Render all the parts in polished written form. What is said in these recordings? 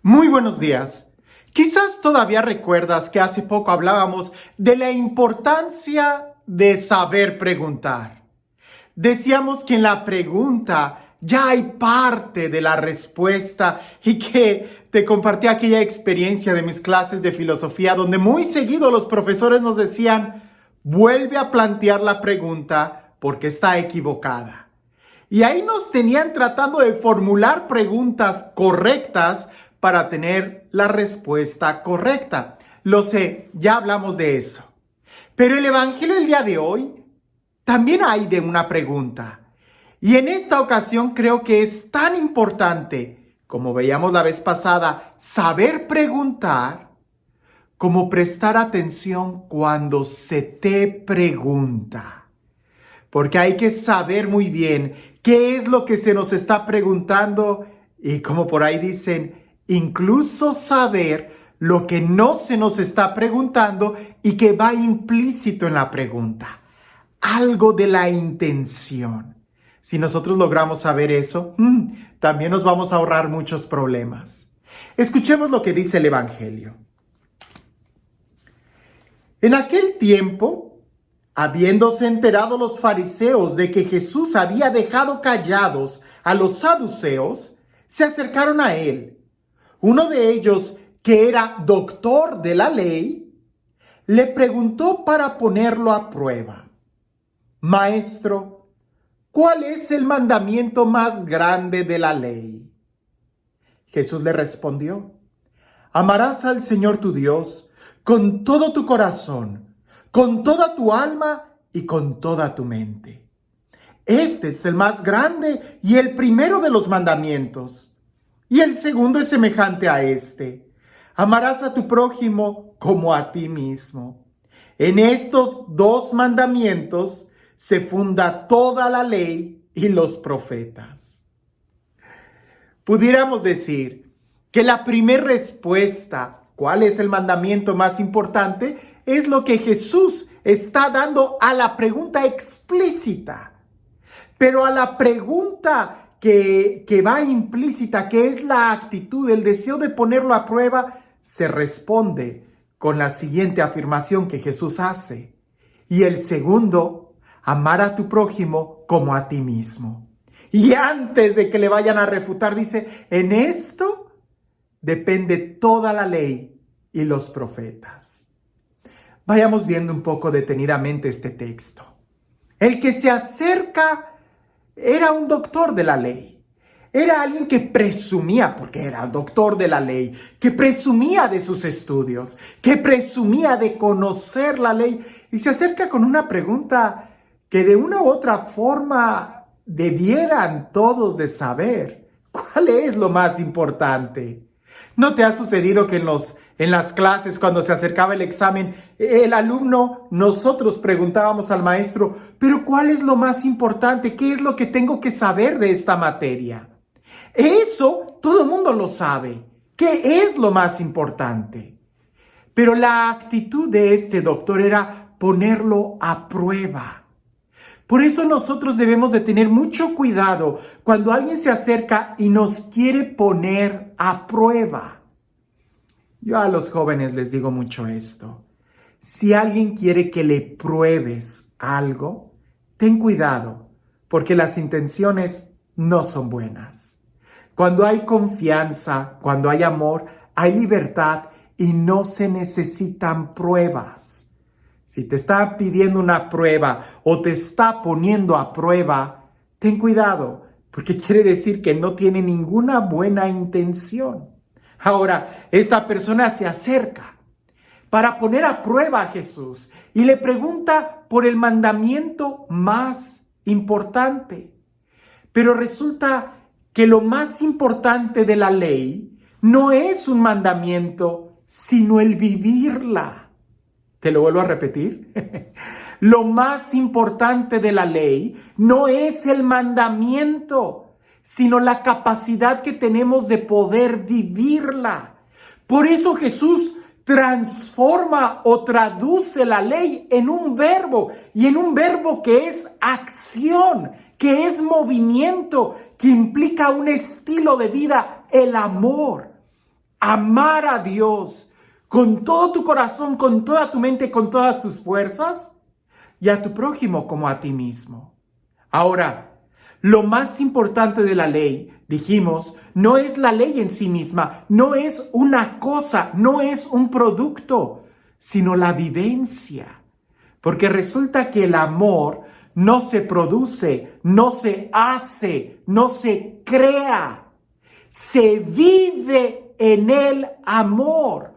Muy buenos días. Quizás todavía recuerdas que hace poco hablábamos de la importancia de saber preguntar. Decíamos que en la pregunta ya hay parte de la respuesta y que te compartí aquella experiencia de mis clases de filosofía donde muy seguido los profesores nos decían: vuelve a plantear la pregunta porque está equivocada. Y ahí nos tenían tratando de formular preguntas correctas para tener la respuesta correcta. Lo sé, ya hablamos de eso. Pero el Evangelio del día de hoy también hay de una pregunta. Y en esta ocasión creo que es tan importante, como veíamos la vez pasada, saber preguntar, como prestar atención cuando se te pregunta. Porque hay que saber muy bien qué es lo que se nos está preguntando y, como por ahí dicen, incluso saber lo que no se nos está preguntando y que va implícito en la pregunta. Algo de la intención. Si nosotros logramos saber eso, también nos vamos a ahorrar muchos problemas. Escuchemos lo que dice el Evangelio. En aquel tiempo, habiéndose enterado los fariseos de que Jesús había dejado callados a los saduceos, se acercaron a él. Uno de ellos, que era doctor de la ley, le preguntó para ponerlo a prueba: Maestro, ¿cuál es el mandamiento más grande de la ley? Jesús le respondió: amarás al Señor tu Dios con todo tu corazón, con toda tu alma y con toda tu mente. Este es el más grande y el primero de los mandamientos. Y el segundo es semejante a este: amarás a tu prójimo como a ti mismo. En estos dos mandamientos se funda toda la ley y los profetas. Pudiéramos decir que la primera respuesta, ¿cuál es el mandamiento más importante?, es lo que Jesús está dando a la pregunta explícita. Pero a la pregunta que va implícita, que es la actitud, el deseo de ponerlo a prueba, se responde con la siguiente afirmación que Jesús hace. Y el segundo, amar a tu prójimo como a ti mismo. Y antes de que le vayan a refutar, dice: en esto depende toda la ley y los profetas. Vayamos viendo un poco detenidamente este texto. El que se acerca era un doctor de la ley. Era alguien que presumía, porque era doctor de la ley, que presumía de sus estudios, que presumía de conocer la ley, y se acerca con una pregunta que de una u otra forma debieran todos de saber. ¿Cuál es lo más importante? ¿No te ha sucedido que en las clases, cuando se acercaba el examen, el alumno, nosotros preguntábamos al maestro: pero ¿cuál es lo más importante? ¿Qué es lo que tengo que saber de esta materia? Eso todo el mundo lo sabe. ¿Qué es lo más importante? Pero la actitud de este doctor era ponerlo a prueba. Por eso nosotros debemos de tener mucho cuidado cuando alguien se acerca y nos quiere poner a prueba. Yo a los jóvenes les digo mucho esto. Si alguien quiere que le pruebes algo, ten cuidado, porque las intenciones no son buenas. Cuando hay confianza, cuando hay amor, hay libertad y no se necesitan pruebas. Si te está pidiendo una prueba o te está poniendo a prueba, ten cuidado, porque quiere decir que no tiene ninguna buena intención. Ahora, esta persona se acerca para poner a prueba a Jesús y le pregunta por el mandamiento más importante. Pero resulta que lo más importante de la ley no es un mandamiento, sino el vivirla. Te lo vuelvo a repetir. Lo más importante de la ley no es el mandamiento, sino la capacidad que tenemos de poder vivirla. Por eso Jesús transforma o traduce la ley en un verbo, y en un verbo que es acción, que es movimiento, que implica un estilo de vida, el amor. amar a Dios con todo tu corazón, con toda tu mente, con todas tus fuerzas, y a tu prójimo como a ti mismo. Ahora, lo más importante de la ley, dijimos, no es la ley en sí misma, no es una cosa, no es un producto, sino la vivencia. Porque resulta que el amor no se produce, no se hace, no se crea. Se vive en el amor.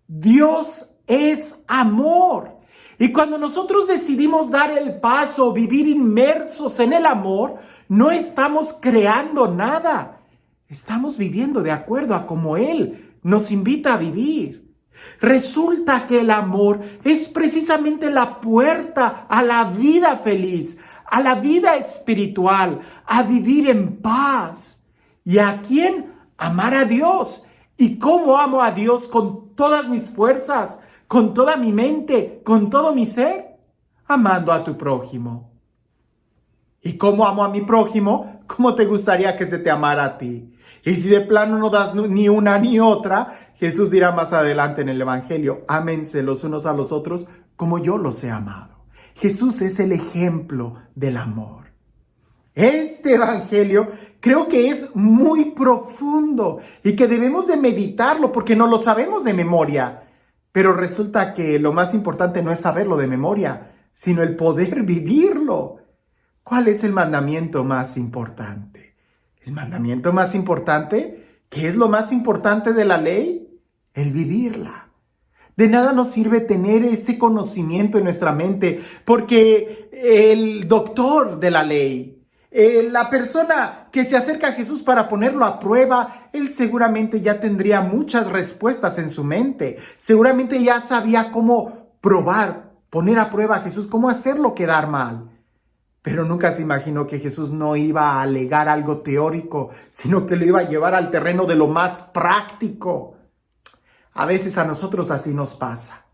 Dios es amor. Y cuando nosotros decidimos dar el paso, vivir inmersos en el amor, no estamos creando nada. Estamos viviendo de acuerdo a como Él nos invita a vivir. Resulta que el amor es precisamente la puerta a la vida feliz, a la vida espiritual, a vivir en paz. ¿Y a quién? Amar a Dios. ¿Y cómo amo a Dios con todas mis fuerzas, con toda mi mente, con todo mi ser? Amando a tu prójimo. ¿Y cómo amo a mi prójimo? ¿Cómo te gustaría que se te amara a ti? Y si de plano no das ni una ni otra, Jesús dirá más adelante en el Evangelio, ámense los unos a los otros como yo los he amado. Jesús es el ejemplo del amor. Este Evangelio creo que es muy profundo y que debemos de meditarlo porque no lo sabemos de memoria. Pero resulta que lo más importante no es saberlo de memoria, sino el poder vivirlo. ¿Cuál es el mandamiento más importante? El mandamiento más importante, ¿qué es lo más importante de la ley? El vivirla. De nada nos sirve tener ese conocimiento en nuestra mente, porque el doctor de la ley, la persona que se acerca a Jesús para ponerlo a prueba, él seguramente ya tendría muchas respuestas en su mente. Seguramente ya sabía cómo probar, poner a prueba a Jesús, cómo hacerlo quedar mal. Pero nunca se imaginó que Jesús no iba a alegar algo teórico, sino que lo iba a llevar al terreno de lo más práctico. A veces a nosotros así nos pasa.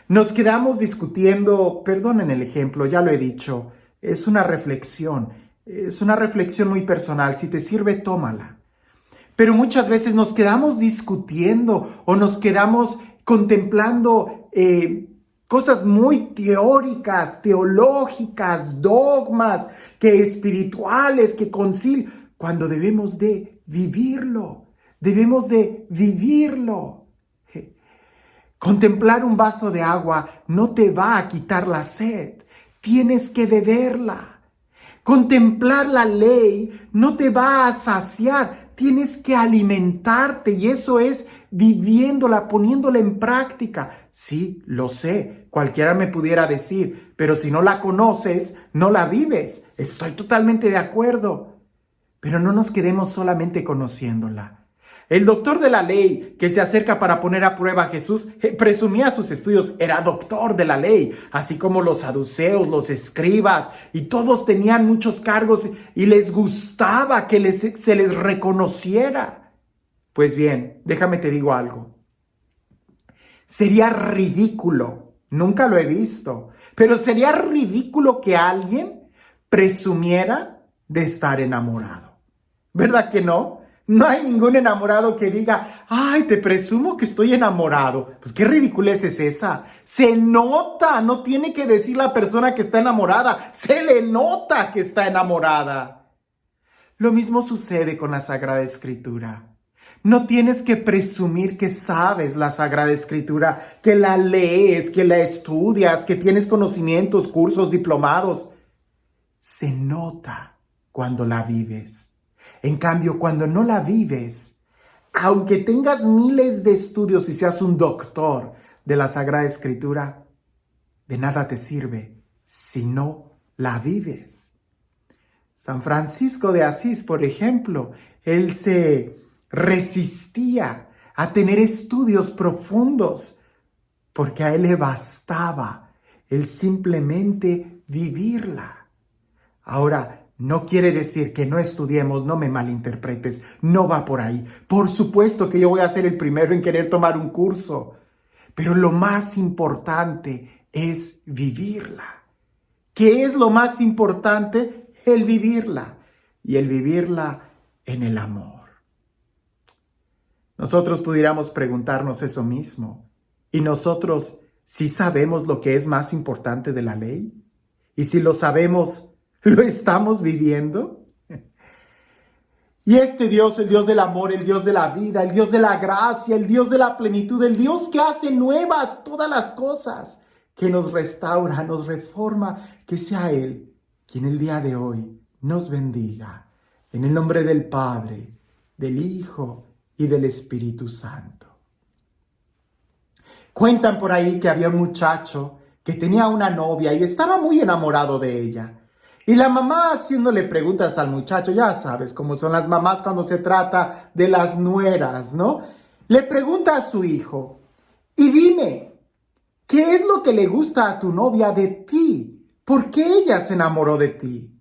Nos quedamos discutiendo, perdonen el ejemplo, ya lo he dicho, es una reflexión muy personal. Si te sirve, tómala. Pero muchas veces nos quedamos discutiendo o nos quedamos contemplando cosas muy teóricas, teológicas, dogmas, que espirituales, que concilios, cuando debemos de vivirlo. Debemos de vivirlo. Contemplar un vaso de agua no te va a quitar la sed. Tienes que beberla. Contemplar la ley no te va a saciar. Tienes que alimentarte y eso es viviéndola, poniéndola en práctica. Sí, lo sé, cualquiera me pudiera decir, pero si no la conoces, no la vives. Estoy totalmente de acuerdo. Pero no nos quedemos solamente conociéndola. El doctor de la ley que se acerca para poner a prueba a Jesús presumía sus estudios, era doctor de la ley, así como los saduceos, los escribas, y todos tenían muchos cargos y les gustaba que se les reconociera. Pues bien, déjame te digo algo. Sería ridículo, nunca lo he visto, pero sería ridículo que alguien presumiera de estar enamorado. ¿Verdad que no? No hay ningún enamorado que diga, ay, te presumo que estoy enamorado. Pues qué ridiculez es esa. Se nota, no tiene que decir la persona que está enamorada. Se le nota que está enamorada. Lo mismo sucede con la Sagrada Escritura. No tienes que presumir que sabes la Sagrada Escritura, que la lees, que la estudias, que tienes conocimientos, cursos, diplomados. Se nota cuando la vives. En cambio, cuando no la vives, aunque tengas miles de estudios y seas un doctor de la Sagrada Escritura, de nada te sirve si no la vives. San Francisco de Asís, por ejemplo, él se resistía a tener estudios profundos porque a él le bastaba el simplemente vivirla. Ahora, no quiere decir que no estudiemos, no me malinterpretes, no va por ahí. Por supuesto que yo voy a ser el primero en querer tomar un curso, pero lo más importante es vivirla. ¿Qué es lo más importante? El vivirla, y el vivirla en el amor. Nosotros pudiéramos preguntarnos eso mismo. ¿Y nosotros sí sabemos lo que es más importante de la ley? Y si lo sabemos, ¿lo estamos viviendo? Y este Dios, el Dios del amor, el Dios de la vida, el Dios de la gracia, el Dios de la plenitud, el Dios que hace nuevas todas las cosas, que nos restaura, nos reforma, que sea Él quien el día de hoy nos bendiga. En el nombre del Padre, del Hijo y del Espíritu Santo. Cuentan por ahí que había un muchacho que tenía una novia y estaba muy enamorado de ella. Y la mamá haciéndole preguntas al muchacho, ya sabes cómo son las mamás cuando se trata de las nueras, ¿no? Le pregunta a su hijo, y dime, ¿qué es lo que le gusta a tu novia de ti? ¿Por qué ella se enamoró de ti?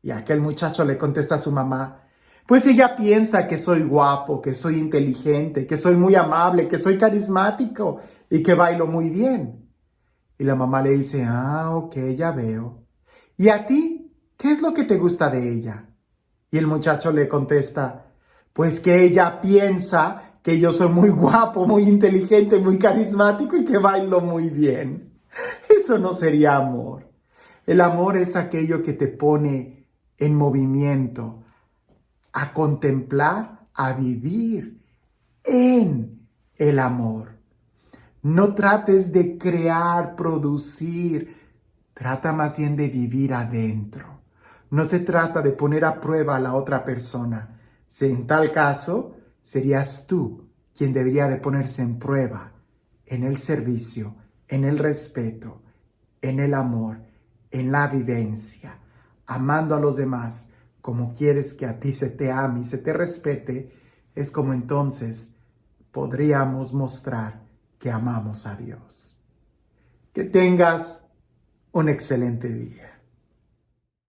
Y aquel muchacho le contesta a su mamá, pues ella piensa que soy guapo, que soy inteligente, que soy muy amable, que soy carismático y que bailo muy bien. Y la mamá le dice, ok, ya veo. ¿Y a ti? ¿Qué es lo que te gusta de ella? Y el muchacho le contesta, pues que ella piensa que yo soy muy guapo, muy inteligente, muy carismático y que bailo muy bien. Eso no sería amor. El amor es aquello que te pone en movimiento, a contemplar, a vivir en el amor. No trates de crear, producir. Trata más bien de vivir adentro. No se trata de poner a prueba a la otra persona. Si en tal caso, serías tú quien debería de ponerse en prueba en el servicio, en el respeto, en el amor, en la vivencia, amando a los demás como quieres que a ti se te ame y se te respete. Es como entonces podríamos mostrar que amamos a Dios. Que tengas un excelente día.